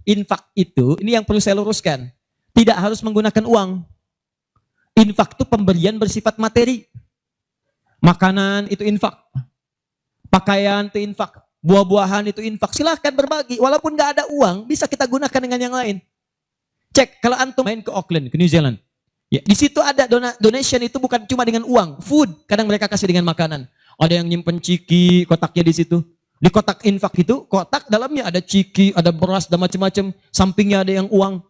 infak itu, ini yang perlu saya luruskan. Tidak harus menggunakan uang. Infak itu pemberian bersifat materi. Makanan itu infak. Pakaian itu infak. Buah-buahan itu infak. Silahkan berbagi. Walaupun nggak ada uang, bisa kita gunakan dengan yang lain. Cek, kalau antum main ke Auckland, ke New Zealand. Ya, di situ ada donation itu bukan cuma dengan uang. Food, kadang mereka kasih dengan makanan. Ada yang nyimpen ciki, kotaknya di situ. Di kotak infak itu, kotak dalamnya ada ciki, ada beras, dan macam-macam. Sampingnya ada yang uang.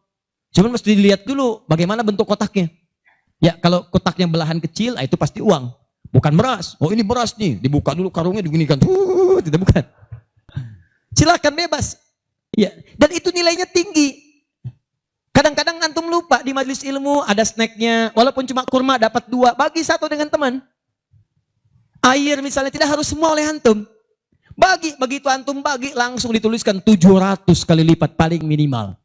Cuman mesti dilihat dulu bagaimana bentuk kotaknya. Ya, kalau kotaknya belahan kecil, itu pasti uang. Bukan beras. Oh, ini beras nih. Dibuka dulu karungnya, diginikan. Tidak, bukan. Silakan bebas. Ya, dan itu nilainya tinggi. Kadang-kadang antum lupa di majelis ilmu ada snacknya. Walaupun cuma kurma dapat 2, bagi 1 dengan teman. Air misalnya tidak harus semua oleh antum. Begitu antum bagi langsung dituliskan 700 kali lipat paling minimal.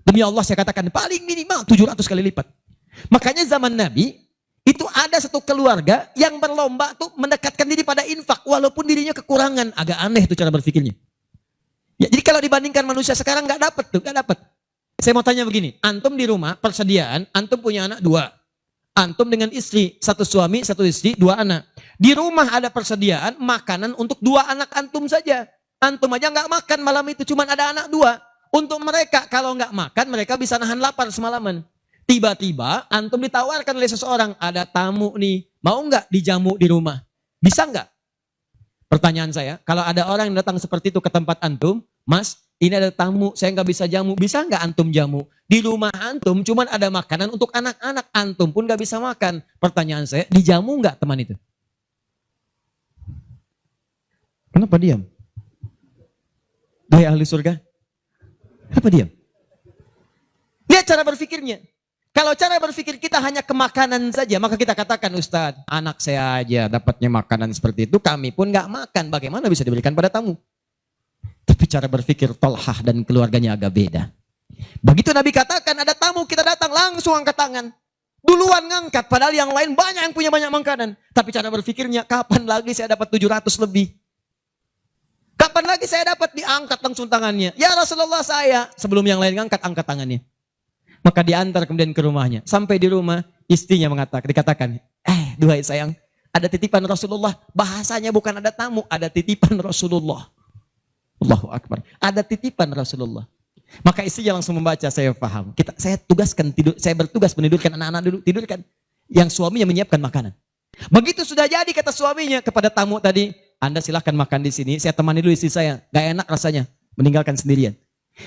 Demi Allah saya katakan paling minimal 700 kali lipat. Makanya zaman Nabi itu ada satu keluarga yang berlomba tuh mendekatkan diri pada infak walaupun dirinya kekurangan. Agak aneh tuh cara berpikirnya. Ya, jadi kalau dibandingkan manusia sekarang nggak dapat. Saya mau tanya begini, antum di rumah persediaan, antum punya anak 2. Antum dengan istri, 1 suami, 1 istri, 2 anak. Di rumah ada persediaan makanan untuk 2 anak antum saja. Antum aja nggak makan malam itu, cuma ada anak 2. Untuk mereka, kalau nggak makan, mereka bisa nahan lapar semalaman. Tiba-tiba, antum ditawarkan oleh seseorang, ada tamu nih, mau nggak dijamu di rumah? Bisa nggak? Pertanyaan saya, kalau ada orang yang datang seperti itu ke tempat antum, Mas, ini ada tamu, saya nggak bisa jamu, bisa nggak antum jamu? Di rumah antum cuma ada makanan untuk anak-anak, antum pun nggak bisa makan. Pertanyaan saya, dijamu nggak teman itu? Kenapa diam? Hai ahli surga? Kenapa diam? Lihat cara berpikirnya. Kalau cara berpikir kita hanya ke makanan saja, maka kita katakan, Ustadz, anak saya aja dapatnya makanan seperti itu, kami pun nggak makan. Bagaimana bisa diberikan pada tamu? Tapi cara berpikir Tolhah dan keluarganya agak beda. Begitu Nabi katakan ada tamu, kita datang langsung angkat tangan. Duluan ngangkat, padahal yang lain banyak yang punya banyak makanan. Tapi cara berpikirnya, kapan lagi saya dapat 700 lebih? Kapan lagi saya dapat diangkat langsung tangannya? Ya Rasulullah saya. Sebelum yang lain ngangkat, angkat tangannya. Maka diantar kemudian ke rumahnya. Sampai di rumah, istrinya dikatakan, duhai sayang, ada titipan Rasulullah. Bahasanya bukan ada tamu, ada titipan Rasulullah. Allahu Akbar. Ada titipan Rasulullah. Maka istrinya langsung membaca, saya paham. Saya bertugas menidurkan anak-anak dulu, tidurkan. Yang suaminya menyiapkan makanan. Begitu sudah jadi kata suaminya kepada tamu tadi, Anda silahkan makan di sini, saya temani dulu istri saya. Gak enak rasanya, meninggalkan sendirian.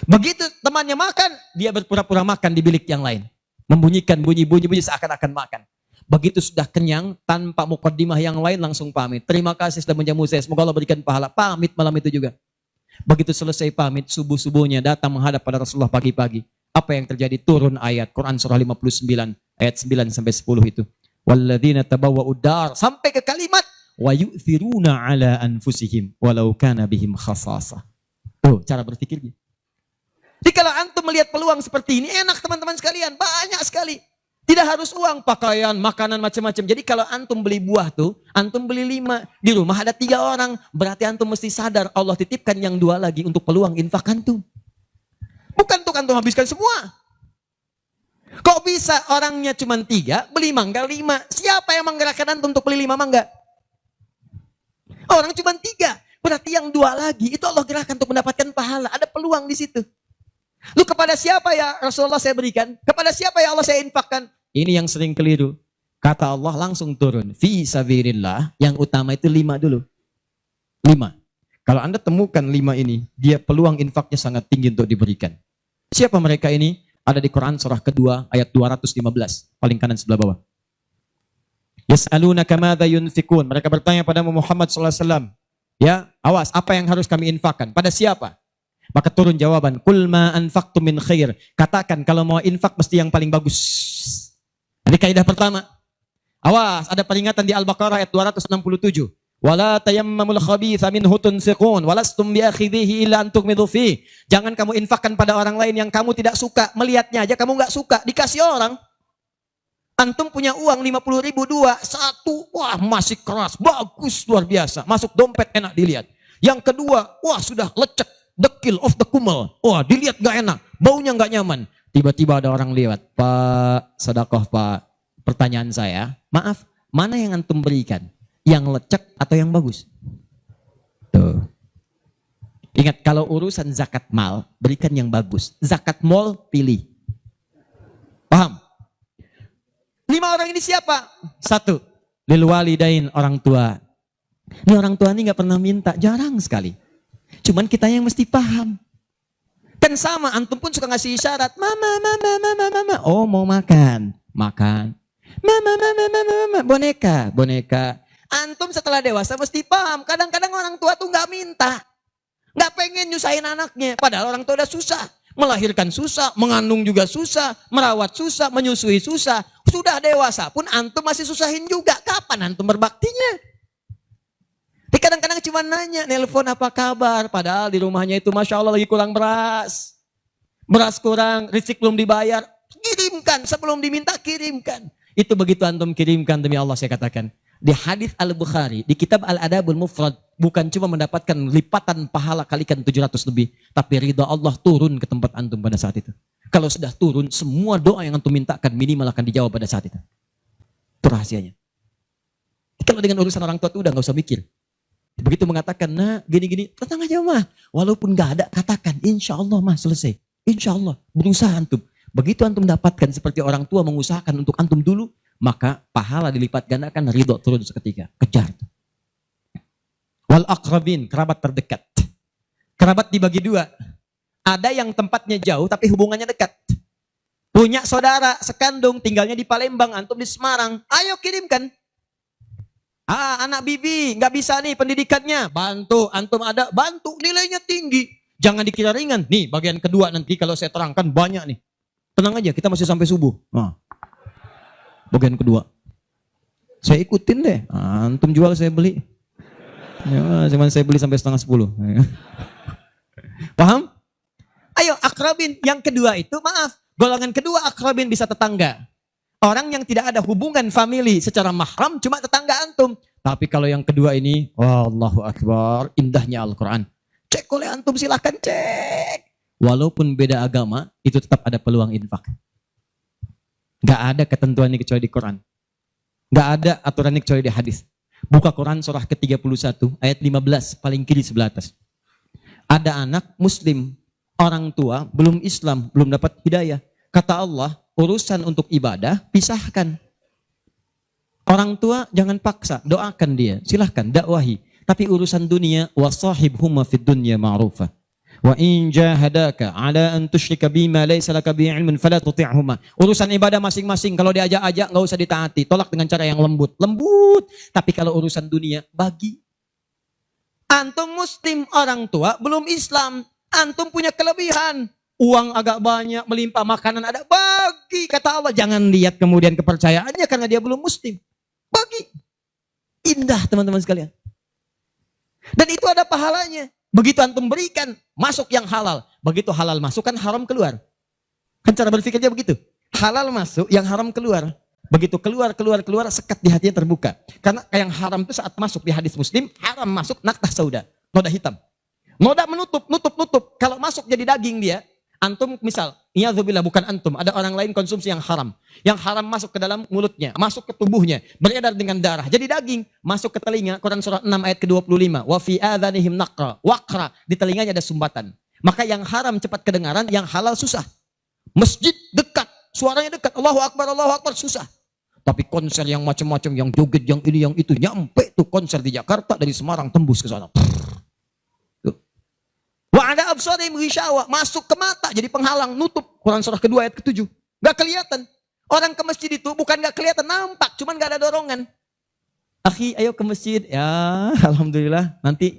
Begitu temannya makan, dia berpura-pura makan di bilik yang lain. Membunyikan bunyi-bunyi seakan-akan makan. Begitu sudah kenyang, tanpa mukaddimah yang lain langsung pamit. Terima kasih sudah menjamu saya, semoga Allah berikan pahala. Pamit malam itu juga. Begitu selesai pamit, subuh-subuhnya datang menghadap pada Rasulullah pagi-pagi. Apa yang terjadi? Turun ayat Quran surah 59 ayat 9 sampai 10 itu. Walladzina tabawwa'ud dar sampai ke kalimat wa yu'thiruna ala anfusihim walau kana bihim khasasah. Tuh cara berpikirnya. Jadi kalau antum melihat peluang seperti ini enak teman-teman sekalian, banyak sekali. Tidak harus uang, pakaian, makanan macam-macam. Jadi kalau antum beli buah tuh, antum beli 5, di rumah ada 3 orang, berarti antum mesti sadar Allah titipkan yang 2 lagi untuk peluang infak antum. Bukan untuk antum habiskan semua. Kok bisa orangnya cuma 3, beli mangga 5? Siapa yang menggerakkan antum untuk beli 5 mangga? Orang cuma 3, berarti yang 2 lagi itu Allah gerakkan untuk mendapatkan pahala. Ada peluang di situ. Lu kepada siapa ya Rasulullah saya berikan? Kepada siapa ya Allah saya infakkan? Ini yang sering keliru. Kata Allah langsung turun. Fi sabilillah, yang utama itu 5 dulu. 5. Kalau Anda temukan 5 ini, dia peluang infaknya sangat tinggi untuk diberikan. Siapa mereka ini? Ada di Quran surah kedua ayat 215. Paling kanan sebelah bawah. Yas'alunaka madza yunfikun. Mereka bertanya pada Muhammad SAW. Ya, awas, apa yang harus kami infakkan? Pada siapa? Maka turun jawaban, kul ma anfaqtum min khair. Katakan kalau mau infak mesti yang paling bagus. Ini kaidah pertama. Awas, ada peringatan di Al-Baqarah ayat 267. Wala tayammamul khabitha minhu tunfiqun walastum biakhidhihi illa an tughmidu fi. Jangan kamu infakkan pada orang lain yang kamu tidak suka, melihatnya aja kamu enggak suka, dikasih orang. Antum punya uang 50.000 2, 1, wah masih keras, bagus luar biasa, masuk dompet enak dilihat. Yang kedua, wah sudah lecek. dekil of the kumel. Wah, dilihat gak enak, baunya gak nyaman. Tiba-tiba ada orang lewat, Pak, sedekah Pak. Pertanyaan saya, maaf, mana yang antum berikan? Yang lecek atau yang bagus? Tuh. Ingat, kalau urusan zakat mal, berikan yang bagus. Zakat mal, pilih. Paham? 5 orang ini siapa? 1, lil walidain, orang tua. Ini orang tua ini gak pernah minta, jarang sekali. Cuman kita yang mesti paham. Kan sama, antum pun suka ngasih isyarat. Mama, mama, mama, mama. Oh, mau makan. Makan. Mama, mama, mama, mama. Boneka, boneka. Antum setelah dewasa mesti paham. Kadang-kadang orang tua tuh gak minta. Gak pengen nyusahin anaknya. Padahal orang tua udah susah. Melahirkan susah, mengandung juga susah, merawat susah, menyusui susah. Sudah dewasa pun antum masih susahin juga. Kapan antum berbaktinya? Kadang-kadang cuma nanya, nelpon apa kabar. Padahal di rumahnya itu Masya Allah lagi kurang beras. Beras kurang, rezeki belum dibayar. Kirimkan, sebelum diminta kirimkan. Itu begitu antum kirimkan, demi Allah saya katakan. Di hadis Al-Bukhari, di kitab Al-Adabul Mufrad, bukan cuma mendapatkan lipatan pahala kalikan 700 lebih. Tapi ridha Allah turun ke tempat antum pada saat itu. Kalau sudah turun, semua doa yang antum mintakan minimal akan dijawab pada saat itu. Itu rahasianya. Kalau dengan urusan orang tua itu udah gak usah mikir. Begitu mengatakan, nah gini-gini, tenang aja mah. Walaupun gak ada, katakan, insya Allah mah selesai. Insya Allah, berusaha antum. Begitu antum dapatkan seperti orang tua mengusahakan untuk antum dulu, maka pahala dilipat gandakan, ridho turun seketika. Kejar. Wal aqrabin, kerabat terdekat. Kerabat dibagi 2. Ada yang tempatnya jauh tapi hubungannya dekat. Punya saudara sekandung, tinggalnya di Palembang, antum di Semarang. Ayo kirimkan. Anak bibi nggak bisa nih pendidikannya, bantu, antum ada, bantu, nilainya tinggi, jangan dikira ringan. Nih bagian kedua nanti kalau saya terangkan banyak nih, tenang aja kita masih sampai subuh. Nah, bagian kedua, saya ikutin deh, antum jual saya beli, ya, cuman saya beli sampai 9:30. Paham? Ayo akrabin, yang kedua itu maaf, golongan kedua akrabin bisa tetangga. Orang yang tidak ada hubungan famili secara mahram cuma tetangga antum. Tapi kalau yang kedua ini, Allahu Akbar, indahnya Al-Quran. Cek oleh antum, silahkan cek. Walaupun beda agama, itu tetap ada peluang infak. Gak ada ketentuan ini kecuali di Quran. Gak ada aturan ini kecuali di hadis. Buka Quran surah ke-31 ayat 15 paling kiri sebelah atas. Ada anak muslim, orang tua belum Islam, belum dapat hidayah. Kata Allah, urusan untuk ibadah pisahkan. Orang tua jangan paksa, doakan dia, silahkan dakwahi. Tapi urusan dunia, wasahibhuma fid dunya ma'rufa. Wa in jahadaka ala an tusyrika bima laysa laka bihi ilmun fala tuti'huma. Urusan ibadah masing-masing, kalau diajak-ajak enggak usah ditaati, tolak dengan cara yang lembut. Lembut. Tapi kalau urusan dunia, bagi. Antum muslim, orang tua belum Islam, antum punya kelebihan. Uang agak banyak, melimpah, makanan ada, bagi. Kata Allah, jangan lihat kemudian kepercayaannya karena dia belum muslim. Bagi. Indah teman-teman sekalian. Dan itu ada pahalanya. Begitu antum berikan, masuk yang halal. Begitu halal masuk, kan haram keluar. Kan cara berpikirnya begitu. Halal masuk, yang haram keluar. Begitu keluar, sekat di hatinya terbuka. Karena yang haram itu saat masuk di hadis Muslim, haram masuk naktah sauda, noda hitam. Noda menutup. Kalau masuk jadi daging dia, antum misal, iyadzubillah bukan antum, ada orang lain konsumsi yang haram. Yang haram masuk ke dalam mulutnya, masuk ke tubuhnya, beredar dengan darah. Jadi daging, masuk ke telinga, Quran surah 6 ayat ke-25. Wa fi adhanihim naqra, waqra, di telinganya ada sumbatan. Maka yang haram cepat kedengaran, yang halal susah. Masjid dekat, suaranya dekat, Allahu Akbar, susah. Tapi konser yang macam-macam, yang joget, yang ini, yang itu, nyampe tuh konser di Jakarta, dari Semarang tembus ke sana. Wa ada absarihim ghishawa, masuk ke mata jadi penghalang, nutup. Quran surah kedua ayat ke-7. Gak kelihatan. Orang ke masjid itu bukan gak kelihatan, nampak, cuman gak ada dorongan. Akhi, ayo ke masjid. Ya, alhamdulillah, nanti.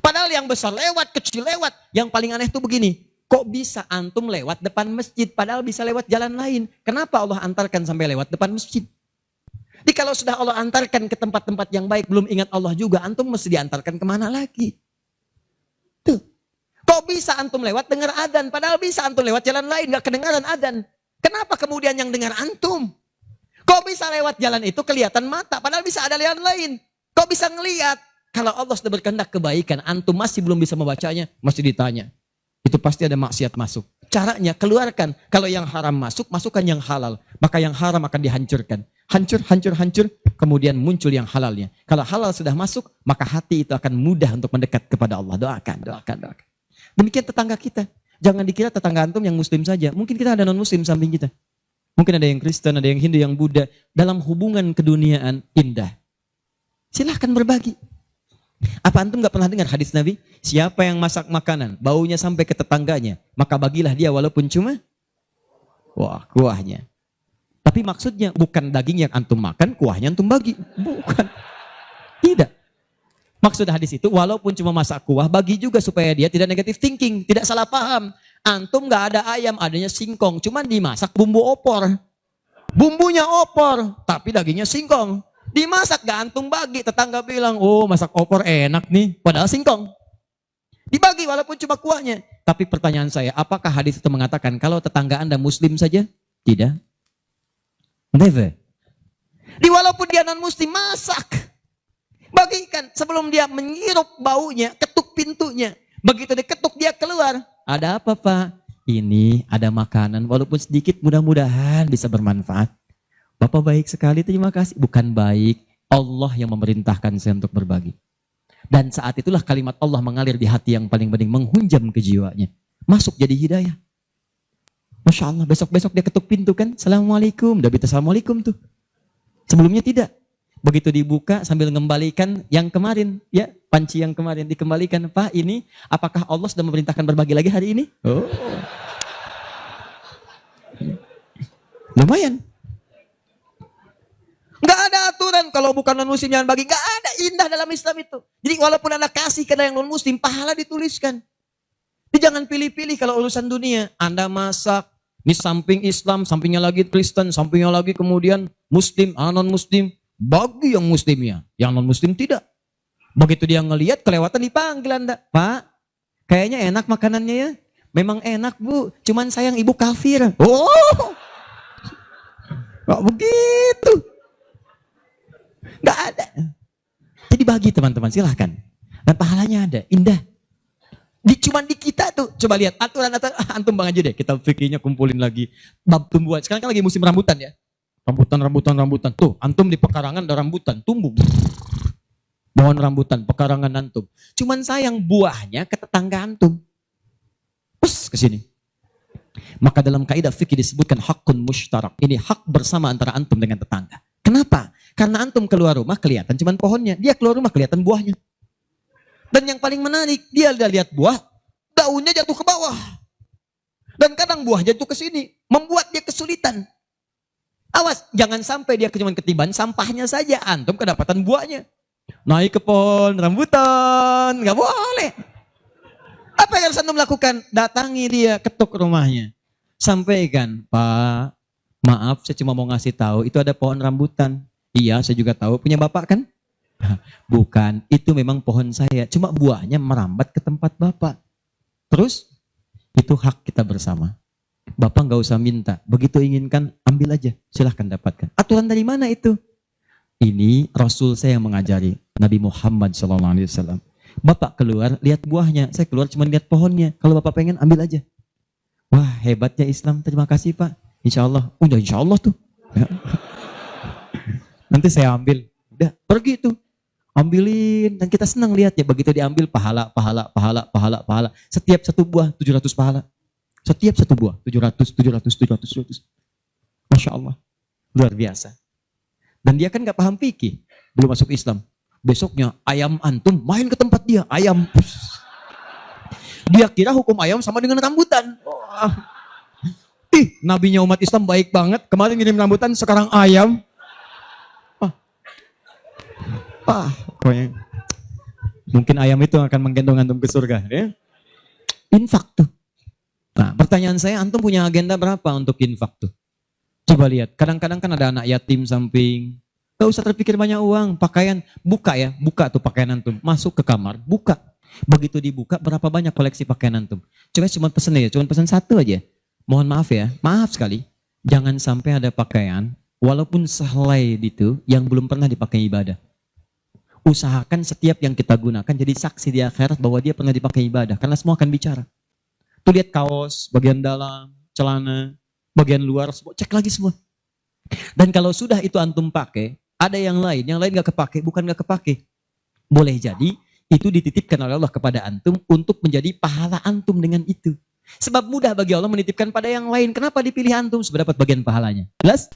Padahal yang besar lewat, kecil lewat. Yang paling aneh itu begini, kok bisa antum lewat depan masjid padahal bisa lewat jalan lain? Kenapa Allah antarkan sampai lewat depan masjid? Jadi kalau sudah Allah antarkan ke tempat-tempat yang baik, belum ingat Allah juga, antum mesti diantarkan kemana lagi? Tuh. Kok bisa antum lewat dengar adzan, padahal bisa antum lewat jalan lain, gak kedengaran adzan. Kenapa kemudian yang dengar antum? Kok bisa lewat jalan itu kelihatan mata, padahal bisa ada jalan lain. Kok bisa ngelihat? Kalau Allah sudah berkehendak kebaikan, antum masih belum bisa membacanya, masih ditanya. Itu pasti ada maksiat masuk. Caranya keluarkan. Kalau yang haram masuk, masukkan yang halal. Maka yang haram akan dihancurkan. Hancur, hancur, hancur. Kemudian muncul yang halalnya. Kalau halal sudah masuk, maka hati itu akan mudah untuk mendekat kepada Allah. Doakan, doakan, doakan. Demikian tetangga kita. Jangan dikira tetangga antum yang muslim saja. Mungkin kita ada non-muslim samping kita. Mungkin ada yang Kristen, ada yang Hindu, yang Buddha. Dalam hubungan keduniaan indah. Silahkan berbagi. Apa antum gak pernah dengar hadis Nabi? Siapa yang masak makanan, baunya sampai ke tetangganya, maka bagilah dia walaupun cuma kuahnya. Tapi maksudnya bukan daging yang antum makan, kuahnya antum bagi. Bukan. Tidak. Maksud hadis itu walaupun cuma masak kuah, bagi juga supaya dia tidak negatif thinking, tidak salah paham. Antum gak ada ayam, adanya singkong, cuman dimasak bumbu opor. Bumbunya opor, tapi dagingnya singkong. Dimasak gak antum bagi, tetangga bilang, oh masak opor enak nih, padahal singkong. Dibagi walaupun cuma kuahnya. Tapi pertanyaan saya, apakah hadis itu mengatakan kalau tetangga Anda muslim saja? Tidak. Never. Walaupun dia non muslim, masak. Bagikan sebelum dia menghirup baunya, ketuk pintunya. Begitu diketuk dia keluar. Ada apa Pak? Ini ada makanan, walaupun sedikit mudah-mudahan bisa bermanfaat. Bapak baik sekali, terima kasih. Bukan baik, Allah yang memerintahkan saya untuk berbagi. Dan saat itulah kalimat Allah mengalir di hati yang paling bening, menghunjam ke jiwanya. Masuk jadi hidayah. Masya Allah, besok-besok dia ketuk pintu kan, Assalamualaikum, udah minta Assalamualaikum tuh. Sebelumnya tidak. Begitu dibuka sambil mengembalikan yang kemarin, ya panci yang kemarin dikembalikan. Pak ini, apakah Allah sudah memerintahkan berbagi lagi hari ini? Oh. Lumayan. Gak ada aturan kalau bukan non-muslim jangan bagi. Gak ada, indah dalam Islam itu. Jadi walaupun Anda kasih ke yang non-muslim, pahala dituliskan. Jadi jangan pilih-pilih kalau urusan dunia. Anda masak, ini samping Islam, sampingnya lagi Kristen, sampingnya lagi kemudian muslim, non-muslim. Bagi yang muslimnya, yang non-muslim tidak. Begitu dia ngelihat kelewatan dipanggil Anda. Pak, kayaknya enak makanannya ya. Memang enak Bu, cuman sayang ibu kafir. Oh, gak begitu. Gak ada. Jadi bagi teman-teman, silahkan. Dan pahalanya ada, indah. Cuman di kita tuh, coba lihat aturan antum bang aja deh. Kita fikirnya kumpulin lagi. Bab tumbuhan, sekarang kan lagi musim rambutan ya. Rambutan. Tuh, antum di pekarangan ada rambutan, tumbuh. Pohon rambutan, pekarangan antum. Cuman sayang buahnya ke tetangga antum. Terus ke sini. Maka dalam kaidah fikih disebutkan hakun mushtarak. Ini hak bersama antara antum dengan tetangga. Kenapa? Karena antum keluar rumah kelihatan cuman pohonnya. Dia keluar rumah kelihatan buahnya. Dan yang paling menarik, dia udah lihat buah, daunnya jatuh ke bawah. Dan kadang buah jatuh ke sini, membuat dia kesulitan. Awas, jangan sampai dia cuma ketiban sampahnya saja, antum kedapatan buahnya. Naik ke pohon rambutan, nggak boleh. Apa yang harus antum lakukan? Datangi dia, ketuk rumahnya. Sampaikan, Pak, maaf saya cuma mau ngasih tahu, itu ada pohon rambutan. Iya, saya juga tahu, punya bapak kan? Bukan, itu memang pohon saya, cuma buahnya merambat ke tempat bapak. Terus, itu hak kita bersama. Bapak nggak usah minta, begitu inginkan ambil aja, silahkan dapatkan. Aturan dari mana itu? Ini Rasul saya yang mengajari, Nabi Muhammad SAW. Bapak keluar, lihat buahnya, saya keluar cuma lihat pohonnya. Kalau bapak pengen ambil aja. Wah hebatnya Islam, terima kasih Pak. Insya Allah, udah insya Allah tuh. Nanti saya ambil, udah pergi tuh. Ambilin, dan kita senang lihat ya, begitu diambil pahala. Setiap satu buah 700 pahala. Setiap satu buah, 700. Masya Allah, luar biasa. Dan dia kan gak paham fikih, belum masuk Islam. Besoknya ayam antum main ke tempat dia, ayam. Dia kira hukum ayam sama dengan rambutan. Oh. Nabinya umat Islam baik banget, kemarin ngirim rambutan, sekarang ayam. Pokoknya. Mungkin ayam itu akan menggendong antum ke surga. Ya? Infak tuh. Nah, pertanyaan saya, antum punya agenda berapa untuk infak tuh? Coba lihat, kadang-kadang kan ada anak yatim samping. Gak usah terpikir banyak uang, pakaian, buka tuh pakaian antum. Masuk ke kamar, buka. Begitu dibuka, berapa banyak koleksi pakaian antum? Cuma pesen satu aja. Mohon maaf ya, maaf sekali. Jangan sampai ada pakaian, walaupun sehelai itu, yang belum pernah dipakai ibadah. Usahakan setiap yang kita gunakan jadi saksi di akhirat bahwa dia pernah dipakai ibadah. Karena semua akan bicara. Tuh lihat kaos, bagian dalam, celana, bagian luar, semua, cek lagi semua. Dan kalau sudah itu antum pakai, ada yang lain gak kepake, bukan gak kepake. Boleh jadi itu dititipkan oleh Allah kepada antum untuk menjadi pahala antum dengan itu. Sebab mudah bagi Allah menitipkan pada yang lain. Kenapa dipilih antum? Sebab dapat bagian pahalanya. Jelas?